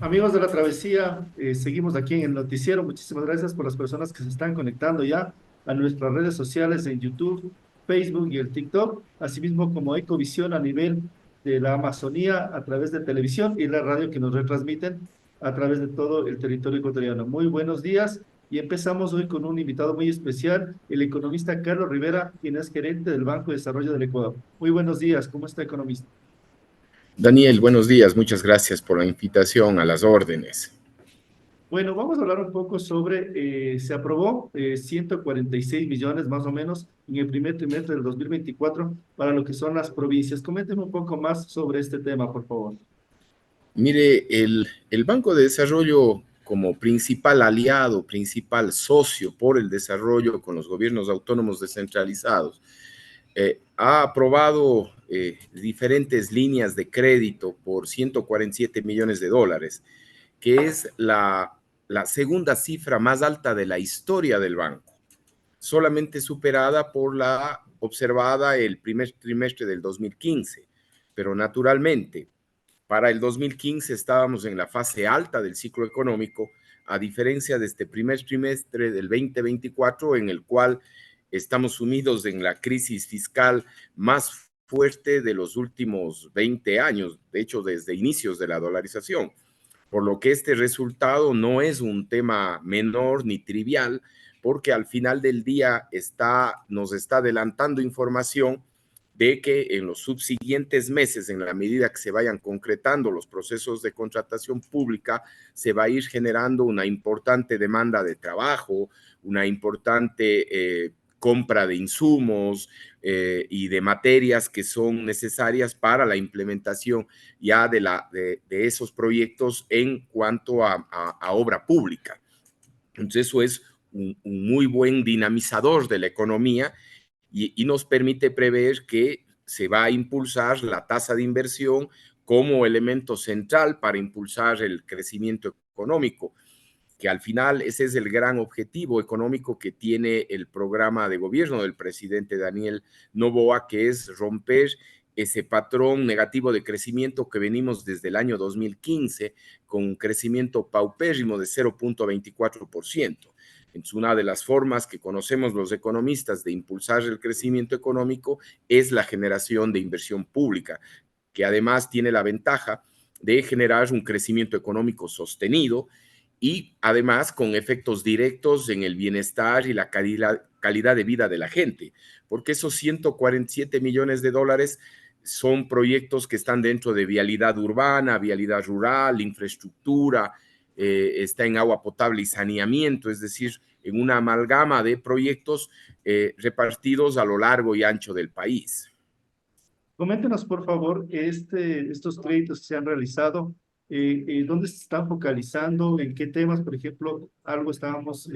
Amigos de la travesía, seguimos aquí en el noticiero. Muchísimas gracias por las personas que se están conectando ya a nuestras redes sociales en YouTube, Facebook y el TikTok, asimismo como Ecovisión a nivel de la Amazonía a través de televisión y la radio que nos retransmiten a través de todo el territorio ecuatoriano. Muy buenos días y empezamos hoy con un invitado muy especial, el economista Carlos Rivera, quien es gerente del Banco de Desarrollo del Ecuador. Muy buenos días, ¿cómo está, economista? Daniel, buenos días. Muchas gracias por la invitación a las órdenes. Bueno, vamos a hablar un poco sobre, se aprobó 146 millones más o menos en el primer trimestre del 2024 para lo que son las provincias. Coménteme un poco más sobre este tema, por favor. Mire, el Banco de Desarrollo como principal aliado, principal socio por el desarrollo con los gobiernos autónomos descentralizados, ha aprobado diferentes líneas de crédito por 147 millones de dólares, que es la segunda cifra más alta de la historia del banco, solamente superada por la observada el primer trimestre del 2015. Pero naturalmente, para el 2015 estábamos en la fase alta del ciclo económico, a diferencia de este primer trimestre del 2024, en el cual estamos sumidos en la crisis fiscal más fuerte de los últimos 20 años, de hecho desde inicios de la dolarización, por lo que este resultado no es un tema menor ni trivial, porque al final del día nos está adelantando información de que en los subsiguientes meses, en la medida que se vayan concretando los procesos de contratación pública, se va a ir generando una importante demanda de trabajo, una importante compra de insumos y de materias que son necesarias para la implementación ya de esos proyectos en cuanto a obra pública. Entonces eso es un muy buen dinamizador de la economía y nos permite prever que se va a impulsar la tasa de inversión como elemento central para impulsar el crecimiento económico, que al final ese es el gran objetivo económico que tiene el programa de gobierno del presidente Daniel Noboa, que es romper ese patrón negativo de crecimiento que venimos desde el año 2015, con un crecimiento paupérrimo de 0.24%. Entonces, una de las formas que conocemos los economistas de impulsar el crecimiento económico es la generación de inversión pública, que además tiene la ventaja de generar un crecimiento económico sostenido y además con efectos directos en el bienestar y la calidad de vida de la gente, porque esos 147 millones de dólares son proyectos que están dentro de vialidad urbana, vialidad rural, infraestructura, está en agua potable y saneamiento, es decir, en una amalgama de proyectos repartidos a lo largo y ancho del país. Coméntenos, por favor, estos créditos que se han realizado, ¿dónde se están focalizando? ¿En qué temas? Por ejemplo, algo estábamos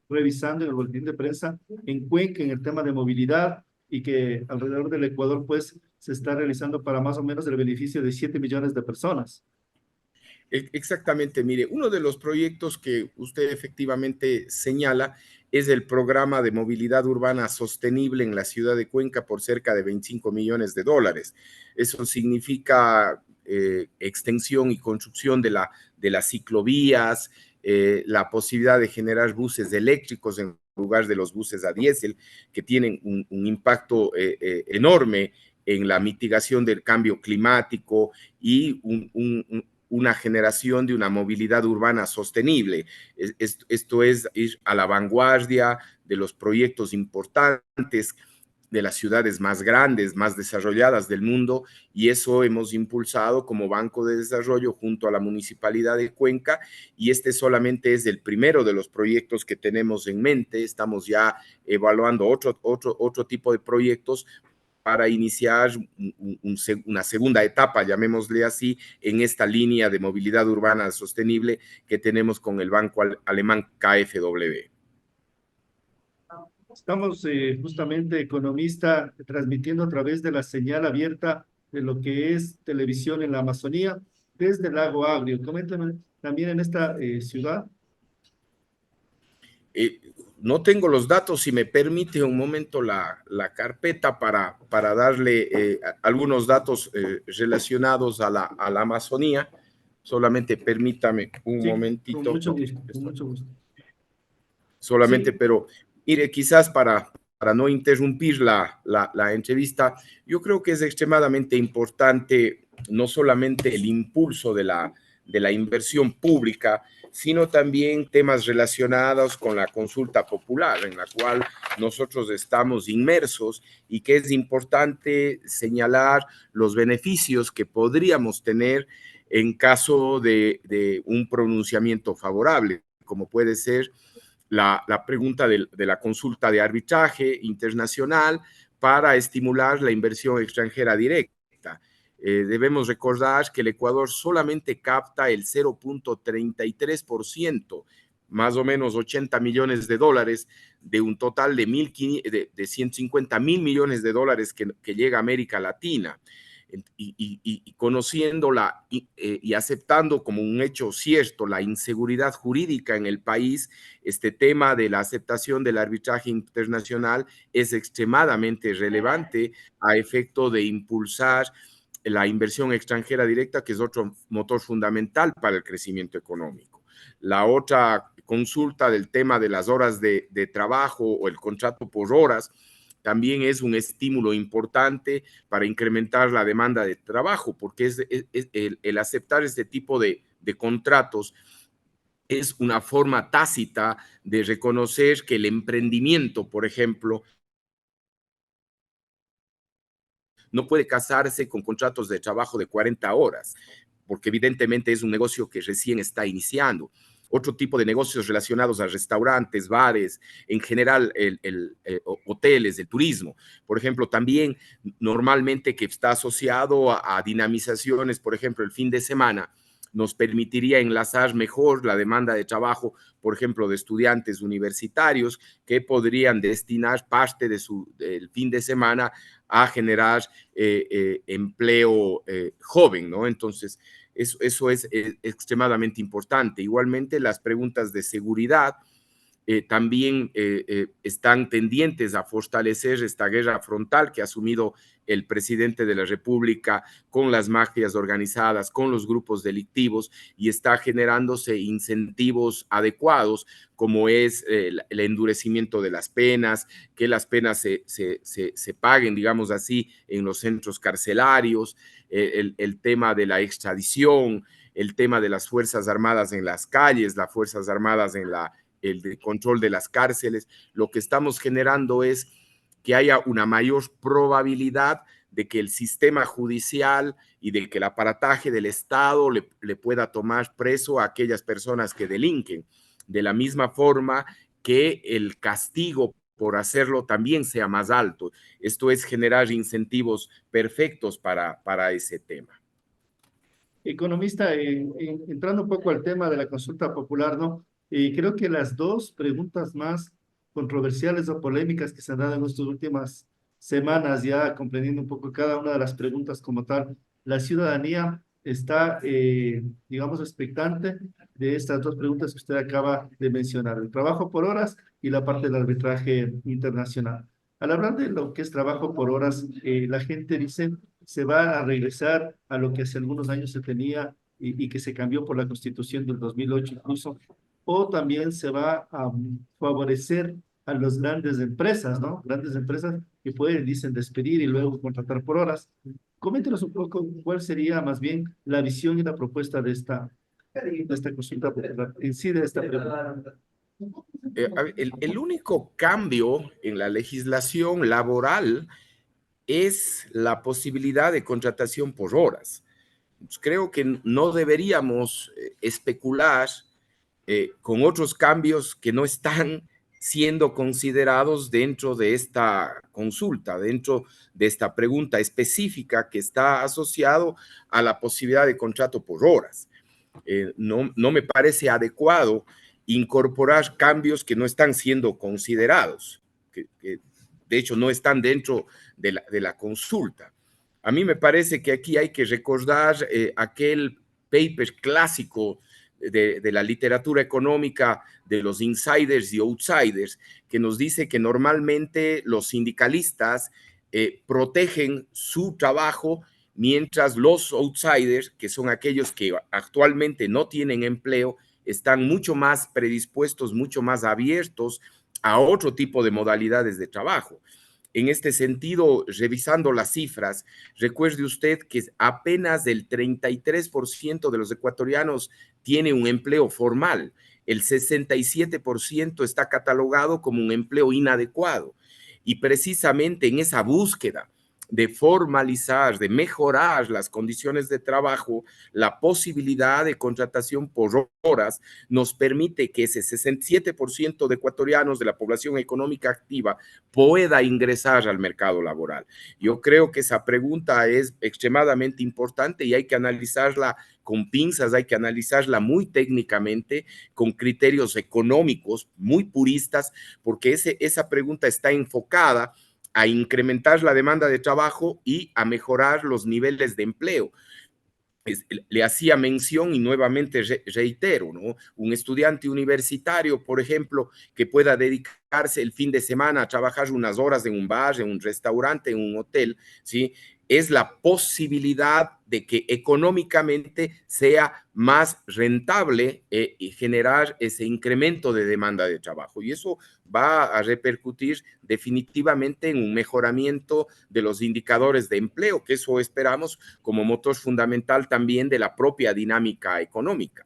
revisando en el boletín de prensa en Cuenca, en el tema de movilidad, y que alrededor del Ecuador, pues, se está realizando para más o menos el beneficio de 7 millones de personas. Exactamente, mire, uno de los proyectos que usted efectivamente señala es el programa de movilidad urbana sostenible en la ciudad de Cuenca por cerca de 25 millones de dólares. Eso significa extensión y construcción de las ciclovías, la posibilidad de generar buses eléctricos en lugar de los buses a diésel, que tienen un impacto enorme en la mitigación del cambio climático y una generación de una movilidad urbana sostenible. Esto es ir a la vanguardia de los proyectos importantes de las ciudades más grandes, más desarrolladas del mundo, y eso hemos impulsado como Banco de Desarrollo junto a la Municipalidad de Cuenca, y este solamente es el primero de los proyectos que tenemos en mente. Estamos ya evaluando otro tipo de proyectos para iniciar una segunda etapa, llamémosle así, en esta línea de movilidad urbana sostenible que tenemos con el banco alemán KfW. Estamos justamente, economista, transmitiendo a través de la señal abierta de lo que es televisión en la Amazonía desde el Lago Agrio. Coméntame también en esta ciudad. Eh, no tengo los datos, si me permite un momento la carpeta para darle algunos datos relacionados a la Amazonía. Solamente permítame un Sí, con momentito. mucho No, gusto, con mucho gusto. solamente, Sí, pero mire, quizás para no interrumpir la entrevista, yo creo que es extremadamente importante no solamente el impulso de la inversión pública, sino también temas relacionados con la consulta popular, en la cual nosotros estamos inmersos y que es importante señalar los beneficios que podríamos tener en caso de un pronunciamiento favorable, como puede ser la pregunta de la consulta de arbitraje internacional para estimular la inversión extranjera directa. Debemos recordar que el Ecuador solamente capta el 0.33%, más o menos 80 millones de dólares, de un total de 150 mil millones de dólares que llega a América Latina. Y conociéndola y aceptando como un hecho cierto la inseguridad jurídica en el país, este tema de la aceptación del arbitraje internacional es extremadamente relevante a efecto de impulsar la inversión extranjera directa, que es otro motor fundamental para el crecimiento económico. La otra consulta del tema de las horas de trabajo o el contrato por horas también es un estímulo importante para incrementar la demanda de trabajo, porque el aceptar este tipo de contratos es una forma tácita de reconocer que el emprendimiento, por ejemplo, no puede casarse con contratos de trabajo de 40 horas, porque evidentemente es un negocio que recién está iniciando. Otro tipo de negocios relacionados a restaurantes, bares, en general hoteles, el turismo, por ejemplo, también normalmente que está asociado a dinamizaciones, por ejemplo, el fin de semana, nos permitiría enlazar mejor la demanda de trabajo, por ejemplo, de estudiantes universitarios que podrían destinar parte del fin de semana a generar empleo joven, ¿no? Entonces, eso es extremadamente importante. Igualmente, las preguntas de seguridad también están tendientes a fortalecer esta guerra frontal que ha asumido el presidente de la República con las mafias organizadas, con los grupos delictivos, y está generándose incentivos adecuados, como es el endurecimiento de las penas, que las penas se paguen, digamos así, en los centros carcelarios, el tema de la extradición, el tema de las Fuerzas Armadas en las calles, las Fuerzas Armadas en el de control de las cárceles. Lo que estamos generando es que haya una mayor probabilidad de que el sistema judicial y de que el aparataje del Estado le pueda tomar preso a aquellas personas que delinquen, de la misma forma que el castigo por hacerlo también sea más alto. Esto es generar incentivos perfectos para ese tema. economista, entrando un poco al tema de la consulta popular, ¿no? Creo que las dos preguntas más controversiales o polémicas que se han dado en estas últimas semanas, ya comprendiendo un poco cada una de las preguntas como tal, la ciudadanía está, digamos, expectante de estas dos preguntas que usted acaba de mencionar, el trabajo por horas y la parte del arbitraje internacional. Al hablar de lo que es trabajo por horas, la gente dice se va a regresar a lo que hace algunos años se tenía y que se cambió por la Constitución del 2008 incluso, o también se va a favorecer a las grandes empresas, ¿no? Grandes empresas que pueden, dicen, despedir y luego contratar por horas. Coméntenos un poco cuál sería más bien la visión y la propuesta de esta consulta popular, en sí de esta pregunta. El único cambio en la legislación laboral es la posibilidad de contratación por horas. Creo que no deberíamos especular con otros cambios que no están siendo considerados dentro de esta consulta, dentro de esta pregunta específica que está asociado a la posibilidad de contrato por horas. No me parece adecuado incorporar cambios que no están siendo considerados, que de hecho no están dentro de la consulta. A mí me parece que aquí hay que recordar aquel paper clásico de la literatura económica de los insiders y outsiders, que nos dice que normalmente los sindicalistas protegen su trabajo mientras los outsiders, que son aquellos que actualmente no tienen empleo, están mucho más predispuestos, mucho más abiertos a otro tipo de modalidades de trabajo. En este sentido, revisando las cifras, recuerde usted que apenas el 33% de los ecuatorianos tiene un empleo formal. El 67% está catalogado como un empleo inadecuado. Y precisamente en esa búsqueda de formalizar, de mejorar las condiciones de trabajo, la posibilidad de contratación por horas nos permite que ese 67% de ecuatorianos de la población económica activa pueda ingresar al mercado laboral. Yo creo que esa pregunta es extremadamente importante y hay que analizarla con pinzas, hay que analizarla muy técnicamente, con criterios económicos muy puristas, porque esa pregunta está enfocada a incrementar la demanda de trabajo y a mejorar los niveles de empleo. Le hacía mención y nuevamente reitero, ¿no? Un estudiante universitario, por ejemplo, que pueda dedicarse el fin de semana a trabajar unas horas en un bar, en un restaurante, en un hotel, ¿sí? Es la posibilidad de que económicamente sea más rentable y generar ese incremento de demanda de trabajo. Y eso va a repercutir definitivamente en un mejoramiento de los indicadores de empleo, que eso esperamos como motor fundamental también de la propia dinámica económica.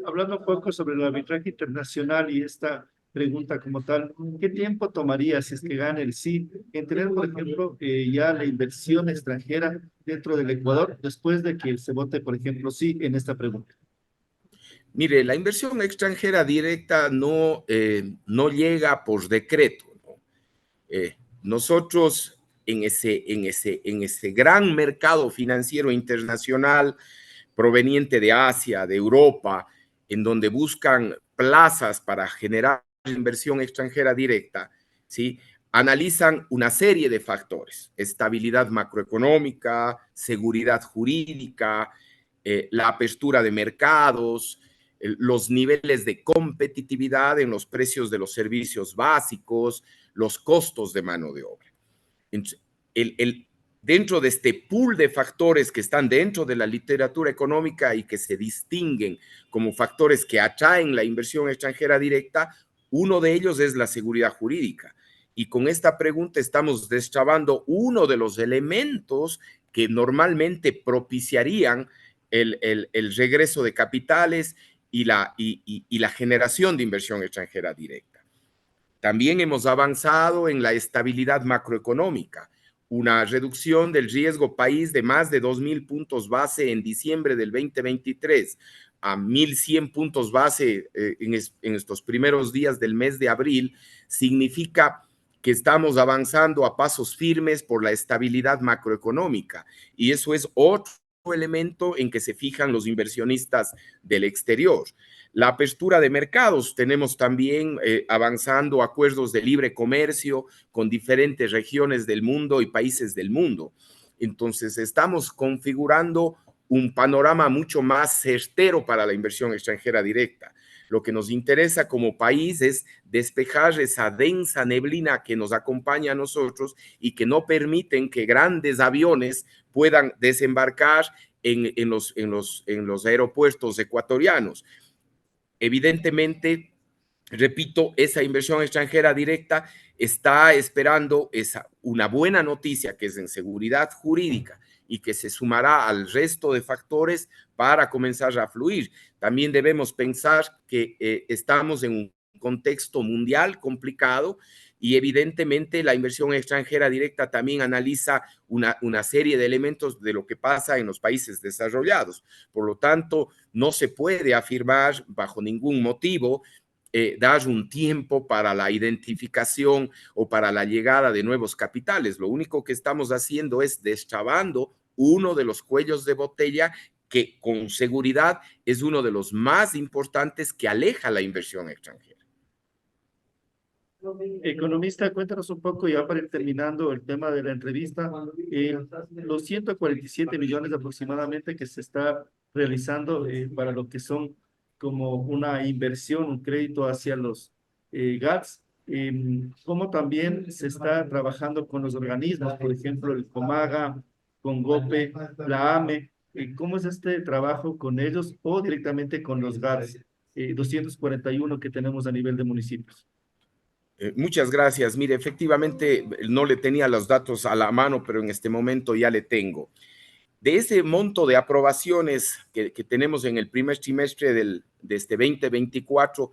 Hablando un poco sobre el arbitraje internacional y esta pregunta como tal, ¿qué tiempo tomaría si es que gana el sí en tener, por ejemplo, ya la inversión extranjera dentro del Ecuador después de que se vote, por ejemplo, sí en esta pregunta? Mire, la inversión extranjera directa no llega por decreto, ¿no? Nosotros en ese gran mercado financiero internacional proveniente de Asia, de Europa, en donde buscan plazas para generar inversión extranjera directa, ¿sí? Analizan una serie de factores: estabilidad macroeconómica, seguridad jurídica, la apertura de mercados, los niveles de competitividad en los precios de los servicios básicos, los costos de mano de obra. Entonces, dentro de este pool de factores que están dentro de la literatura económica y que se distinguen como factores que atraen la inversión extranjera directa, uno de ellos es la seguridad jurídica. Y con esta pregunta estamos destrabando uno de los elementos que normalmente propiciarían el regreso de capitales y la generación de inversión extranjera directa. También hemos avanzado en la estabilidad macroeconómica, una reducción del riesgo país de más de 2.000 puntos base en diciembre del 2023 a 1.100 puntos base en estos primeros días del mes de abril, significa que estamos avanzando a pasos firmes por la estabilidad macroeconómica. Y eso es otro elemento en que se fijan los inversionistas del exterior. La apertura de mercados, tenemos también avanzando acuerdos de libre comercio con diferentes regiones del mundo y países del mundo. Entonces, estamos configurando un panorama mucho más certero para la inversión extranjera directa. Lo que nos interesa como país es despejar esa densa neblina que nos acompaña a nosotros y que no permiten que grandes aviones puedan desembarcar en los aeropuertos ecuatorianos. Evidentemente, repito, esa inversión extranjera directa está esperando una buena noticia, que es en seguridad jurídica, y que se sumará al resto de factores para comenzar a fluir. También debemos pensar que estamos en un contexto mundial complicado y evidentemente la inversión extranjera directa también analiza una serie de elementos de lo que pasa en los países desarrollados. Por lo tanto, no se puede afirmar bajo ningún motivo dar un tiempo para la identificación o para la llegada de nuevos capitales. Lo único que estamos haciendo es destrabando uno de los cuellos de botella que con seguridad es uno de los más importantes que aleja la inversión extranjera. Economista, cuéntanos un poco, ya para ir terminando el tema de la entrevista, los 147 millones aproximadamente que se está realizando para lo que son como una inversión, un crédito hacia los GATS, cómo también se está trabajando con los organismos, por ejemplo, el COMAGA, con GOPE, la AME. ¿Cómo es este trabajo con ellos o directamente con los GATS 241 que tenemos a nivel de municipios? Muchas gracias. Mire, efectivamente no le tenía los datos a la mano, pero en este momento ya le tengo. De ese monto de aprobaciones que tenemos en el primer trimestre de este 2024,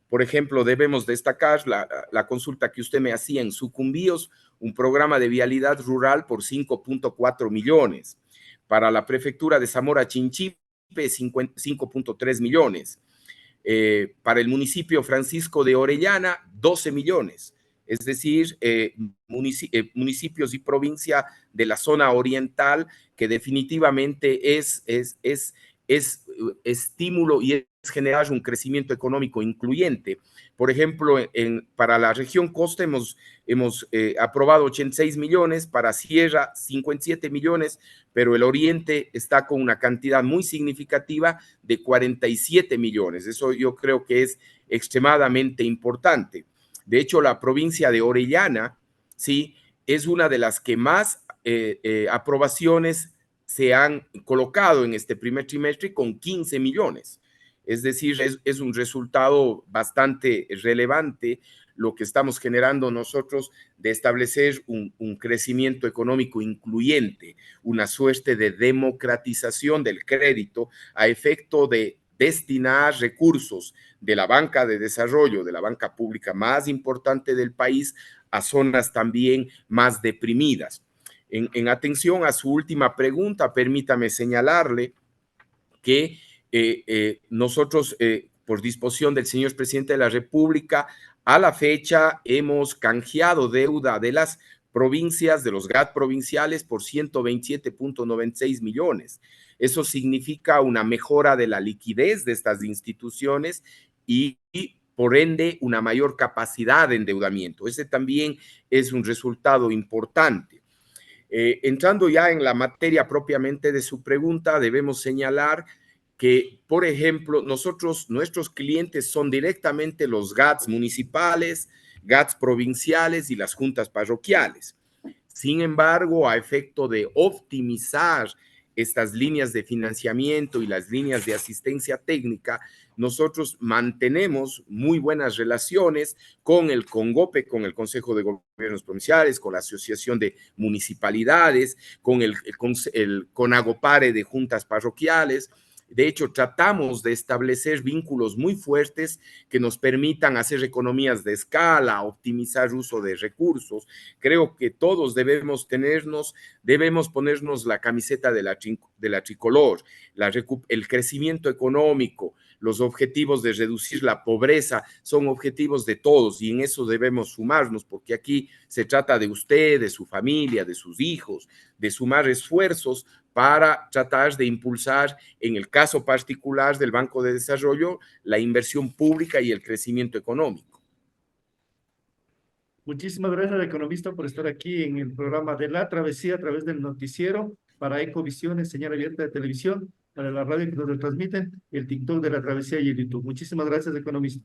por ejemplo, debemos destacar la consulta que usted me hacía en Sucumbíos, un programa de vialidad rural por 5.4 millones. Para la prefectura de Zamora Chinchipe, 5.3 millones. Para el municipio Francisco de Orellana, 12 millones. Es decir, municipios y provincia de la zona oriental que definitivamente es estímulo y es generar un crecimiento económico incluyente. Por ejemplo, para la región costa hemos aprobado 86 millones, para Sierra 57 millones, pero el oriente está con una cantidad muy significativa de 47 millones. Eso yo creo que es extremadamente importante. De hecho, la provincia de Orellana, sí, es una de las que más aprobaciones se han colocado en este primer trimestre con 15 millones. Es decir, es un resultado bastante relevante lo que estamos generando nosotros de establecer un crecimiento económico incluyente, una suerte de democratización del crédito a efecto de destinar recursos de la banca de desarrollo, de la banca pública más importante del país, a zonas también más deprimidas. En atención a su última pregunta, permítame señalarle que nosotros, por disposición del señor presidente de la República, a la fecha hemos canjeado deuda de las provincias, de los GAT provinciales, por 127.96 millones. Eso significa una mejora de la liquidez de estas instituciones y por ende, una mayor capacidad de endeudamiento. Ese también es un resultado importante. Entrando ya en la materia propiamente de su pregunta, debemos señalar que, por ejemplo, nuestros clientes son directamente los GATS municipales, GATS provinciales y las juntas parroquiales. Sin embargo, a efecto de optimizar estas líneas de financiamiento y las líneas de asistencia técnica, nosotros mantenemos muy buenas relaciones con el CONGOPE, con el Consejo de Gobiernos Provinciales, con la Asociación de Municipalidades, con el CONAGOPARE de juntas parroquiales. De hecho, tratamos de establecer vínculos muy fuertes que nos permitan hacer economías de escala, optimizar uso de recursos. Creo que todos debemos ponernos la camiseta de la tricolor, el crecimiento económico, los objetivos de reducir la pobreza son objetivos de todos y en eso debemos sumarnos, porque aquí se trata de usted, de su familia, de sus hijos, de sumar esfuerzos para tratar de impulsar, en el caso particular del Banco de Desarrollo, la inversión pública y el crecimiento económico. Muchísimas gracias, economista, por estar aquí en el programa de La Travesía a través del noticiero para Ecovisiones, señal abierta de televisión, para la radio que nos retransmiten, el TikTok de La Travesía y el YouTube. Muchísimas gracias, economista.